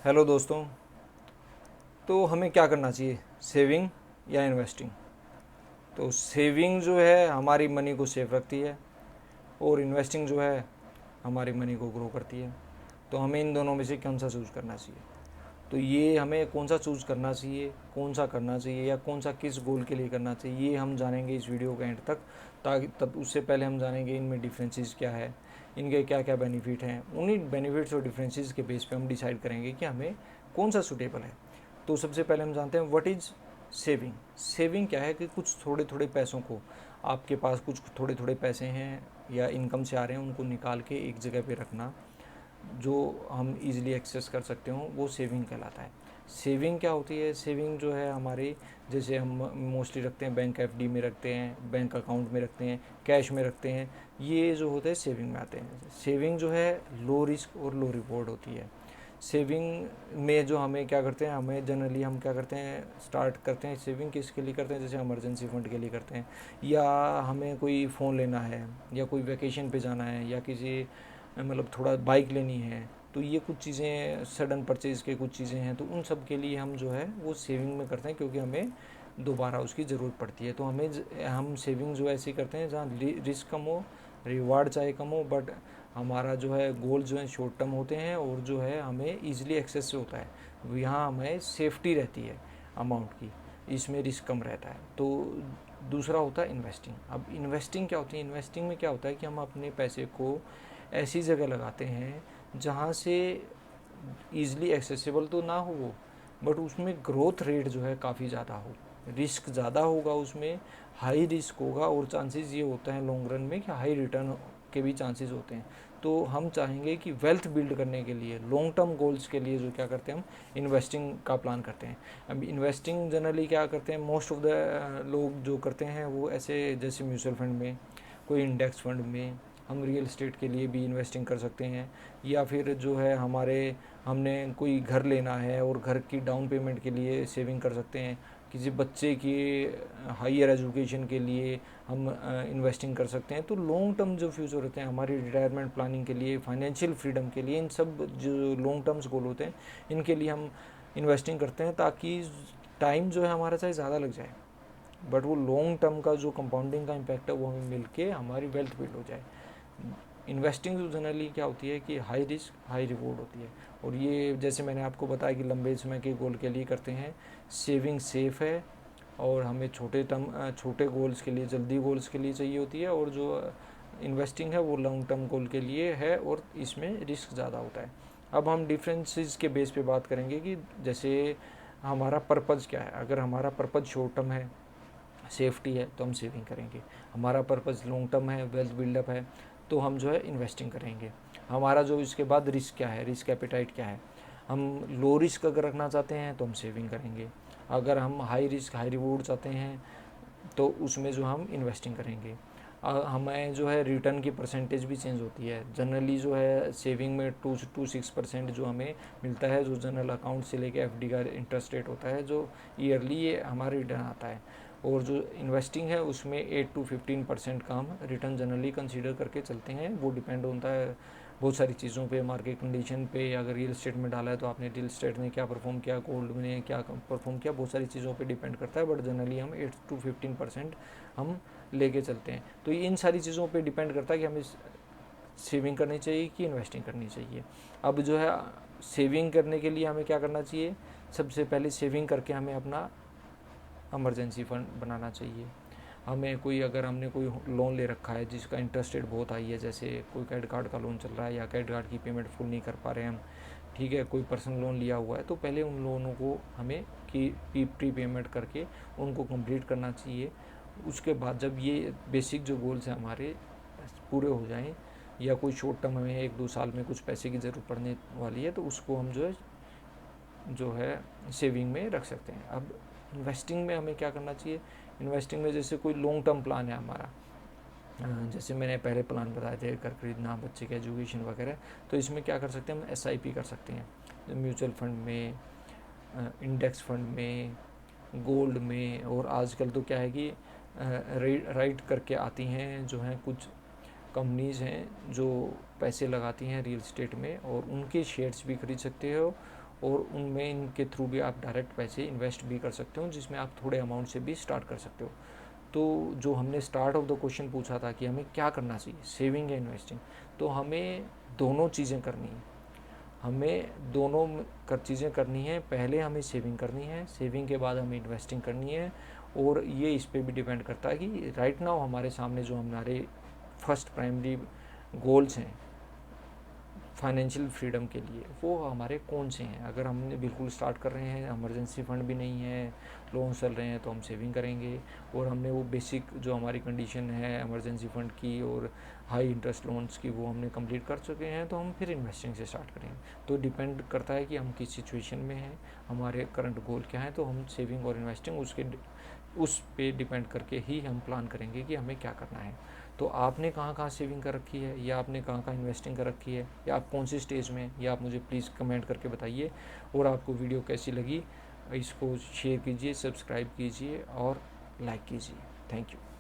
Hello दोस्तों। तो हमें क्या करना चाहिए, सेविंग या इन्वेस्टिंग? तो सेविंग जो है हमारी मनी को सेफ रखती है और इन्वेस्टिंग जो है हमारी मनी को ग्रो करती है। तो हमें इन दोनों में से कौन सा चूज़ करना चाहिए? तो ये हमें कौन सा चूज़ करना चाहिए, कौन सा करना चाहिए या कौन सा किस गोल के लिए करना चाहिए, ये हम जानेंगे इस वीडियो के एंड तक। ताकि तब उससे पहले हम जानेंगे इनमें डिफरेंसेस क्या है, इनके क्या क्या बेनिफिट हैं। उन्हीं बेनिफिट्स और डिफरेंसेस के बेस पे हम डिसाइड करेंगे कि हमें कौन सा सूटेबल है। तो सबसे पहले हम जानते हैं व्हाट इज़ सेविंग। सेविंग क्या है कि कुछ थोड़े थोड़े पैसों को, आपके पास कुछ थोड़े थोड़े पैसे हैं या इनकम से आ रहे हैं, उनको निकाल के एक जगह पे रखना जो हम इजीली एक्सेस कर सकते हो, वो सेविंग कहलाता है। सेविंग क्या होती है? सेविंग जो है हमारी, जैसे हम मोस्टली रखते हैं बैंक एफडी में रखते हैं, बैंक अकाउंट में रखते हैं, कैश में रखते हैं, ये जो होते हैं सेविंग में आते हैं। सेविंग जो है लो रिस्क और लो रिवॉर्ड होती है। सेविंग में जो हमें क्या करते हैं, हमें जनरली हम क्या करते हैं, स्टार्ट करते हैं सेविंग किसके लिए करते हैं, जैसे इमरजेंसी फंड के लिए करते हैं, या हमें कोई फ़ोन लेना है, या कोई वेकेशन पे जाना है, या किसी मतलब थोड़ा बाइक लेनी है। तो ये कुछ चीज़ें सडन परचेज़ के कुछ चीज़ें हैं, तो उन सब के लिए हम जो है वो सेविंग में करते हैं, क्योंकि हमें दोबारा उसकी ज़रूरत पड़ती है। तो हम सेविंग जो ऐसी करते हैं जहाँ रिस्क कम हो, रिवार्ड चाहे कम हो, बट हमारा जो है गोल जो है शॉर्ट टर्म होते हैं और जो है हमें ईजिली एक्सेस से होता है। यहाँ हमें सेफ्टी रहती है अमाउंट की, इसमें रिस्क कम रहता है। तो दूसरा होता है इन्वेस्टिंग। अब इन्वेस्टिंग क्या होती है? इन्वेस्टिंग में क्या होता है कि हम अपने पैसे को ऐसी जगह लगाते हैं जहाँ से ईज़िली एक्सेसिबल तो ना हो वो, बट उसमें ग्रोथ रेट जो है काफ़ी ज़्यादा हो, रिस्क ज़्यादा होगा उसमें, हाई रिस्क होगा, और चांसेस ये होता है लॉन्ग रन में कि हाई रिटर्न के भी चांसेस होते हैं। तो हम चाहेंगे कि वेल्थ बिल्ड करने के लिए, लॉन्ग टर्म गोल्स के लिए जो क्या करते हैं, हम इन्वेस्टिंग का प्लान करते हैं। अब इन्वेस्टिंग जनरली क्या करते हैं, मोस्ट ऑफ द लोग जो करते हैं वो ऐसे, जैसे म्यूचुअल फंड में, कोई इंडेक्स फंड में, हम रियल इस्टेट के लिए भी इन्वेस्टिंग कर सकते हैं, या फिर जो है हमने कोई घर लेना है और घर की डाउन पेमेंट के लिए सेविंग कर सकते हैं, किसी बच्चे की हायर एजुकेशन के लिए हम इन्वेस्टिंग कर सकते हैं। तो लॉन्ग टर्म जो फ्यूचर होते हैं हमारी रिटायरमेंट प्लानिंग के लिए, फाइनेंशियल फ्रीडम के लिए, इन सब जो लॉन्ग टर्म्स गोल होते हैं इनके लिए हम इन्वेस्टिंग करते हैं, ताकि टाइम जो है हमारा चाहे ज़्यादा लग जाए, बट वो लॉन्ग टर्म का जो कंपाउंडिंग का इम्पैक्ट है वो हमें मिल के हमारी वेल्थ बिल्ड हो जाए। इन्वेस्टिंग जनरली क्या होती है कि हाई रिस्क हाई रिवॉर्ड होती है, और ये जैसे मैंने आपको बताया कि लंबे समय के गोल के लिए करते हैं। सेविंग सेफ है और हमें छोटे गोल्स के लिए, जल्दी गोल्स के लिए चाहिए होती है, और जो इन्वेस्टिंग है वो लॉन्ग टर्म गोल के लिए है और इसमें रिस्क ज़्यादा होता है। अब हम डिफरेंसेस के बेस पे बात करेंगे कि जैसे हमारा पर्पज़ क्या है। अगर हमारा पर्पज़ शॉर्ट टर्म है, सेफ्टी है, तो हम सेविंग करेंगे। हमारा पर्पज़ लॉन्ग टर्म है, वेल्थ बिल्डअप है, तो हम जो है इन्वेस्टिंग करेंगे। हमारा जो इसके बाद रिस्क क्या है, रिस्क एपेटाइट क्या है, हम लो रिस्क अगर रखना चाहते हैं तो हम सेविंग करेंगे। अगर हम हाई रिस्क हाई रिवॉर्ड चाहते हैं तो उसमें जो हम इन्वेस्टिंग करेंगे। हमें जो है रिटर्न की परसेंटेज भी चेंज होती है। जनरली जो है सेविंग में 2 to 6% जो हमें मिलता है, जो जनरल अकाउंट से लेके एफडी का इंटरेस्ट रेट होता है, जो ईयरली ये हमारा रिटर्न आता है। और जो इन्वेस्टिंग है उसमें 8 to 15% का हम रिटर्न जनरली कंसीडर करके चलते हैं। वो डिपेंड होता है बहुत सारी चीज़ों पे, मार्केट कंडीशन पे। अगर रियल इस्टेट में डाला है तो आपने रियल इस्टेट में क्या परफॉर्म किया, गोल्ड में क्या परफॉर्म किया, बहुत सारी चीज़ों पे डिपेंड करता है, बट जनरली हम 8 to 15% हम लेके चलते हैं। तो इन सारी चीज़ों पे डिपेंड करता है कि हमें सेविंग करनी चाहिए कि इन्वेस्टिंग करनी चाहिए। अब जो है सेविंग करने के लिए हमें क्या करना चाहिए, सबसे पहले सेविंग करके हमें अपना इमरजेंसी फंड बनाना चाहिए। हमें कोई, अगर हमने कोई लोन ले रखा है जिसका इंटरेस्ट रेट बहुत हाई है, जैसे कोई क्रेडिट कार्ड का लोन चल रहा है या क्रेडिट कार्ड की पेमेंट फुल नहीं कर पा रहे हैं हम, ठीक है, कोई पर्सनल लोन लिया हुआ है, तो पहले उन लोनों को हमें प्री पेमेंट करके उनको कंप्लीट करना चाहिए। उसके बाद जब ये बेसिक जो गोल्स हैं हमारे पूरे हो जाएं, या कोई शॉर्ट टर्म हमें 1-2 साल में कुछ पैसे की ज़रूरत पड़ने वाली है, तो उसको हम जो है सेविंग में रख सकते हैं। अब इन्वेस्टिंग में हमें क्या करना चाहिए? इन्वेस्टिंग में जैसे कोई लॉन्ग टर्म प्लान है हमारा, जैसे मैंने पहले प्लान बताए थे, घर खरीदना, बच्चे के एजुकेशन वगैरह, तो इसमें क्या कर सकते हैं, हम एसआईपी कर सकते हैं म्यूचुअल फंड में, इंडेक्स फंड में, गोल्ड में। और आजकल तो क्या है कि राइट करके आती हैं जो हैं कुछ कंपनीज़ हैं जो पैसे लगाती हैं रियल इस्टेट में, और उनके शेयर्स भी खरीद सकते हो और उनमें इनके थ्रू भी आप डायरेक्ट पैसे इन्वेस्ट भी कर सकते हो, जिसमें आप थोड़े अमाउंट से भी स्टार्ट कर सकते हो। तो जो हमने स्टार्ट ऑफ द क्वेश्चन पूछा था कि हमें क्या करना चाहिए, सेविंग या इन्वेस्टिंग, तो हमें दोनों चीज़ें करनी है। हमें दोनों चीज़ें करनी है। पहले हमें सेविंग करनी है, सेविंग के बाद हमें इन्वेस्टिंग करनी है। और ये इस पे भी डिपेंड करता है कि राइट नाउ हमारे सामने जो हमारे फर्स्ट प्राइमरी गोल्स हैं फाइनेंशियल फ्रीडम के लिए, वो हमारे कौन से हैं। अगर हमने बिल्कुल स्टार्ट कर रहे हैं, इमरजेंसी फंड भी नहीं है, लोन चल रहे हैं, तो हम सेविंग करेंगे। और हमने वो बेसिक जो हमारी कंडीशन है इमरजेंसी फंड की और हाई इंटरेस्ट लोन्स की, वो हमने कंप्लीट कर चुके हैं, तो हम फिर इन्वेस्टिंग से स्टार्ट करेंगे। तो डिपेंड करता है कि हम किस सिचुएशन में हैं, हमारे करंट गोल क्या है, तो हम सेविंग और इन्वेस्टिंग उस पे डिपेंड करके ही हम प्लान करेंगे कि हमें क्या करना है। तो आपने कहाँ कहाँ सेविंग कर रखी है, या आपने कहाँ कहाँ इन्वेस्टिंग कर रखी है, या आप कौन सी स्टेज में, या आप मुझे प्लीज़ कमेंट करके बताइए। और आपको वीडियो कैसी लगी, इसको शेयर कीजिए, सब्सक्राइब कीजिए और लाइक कीजिए। Thank you.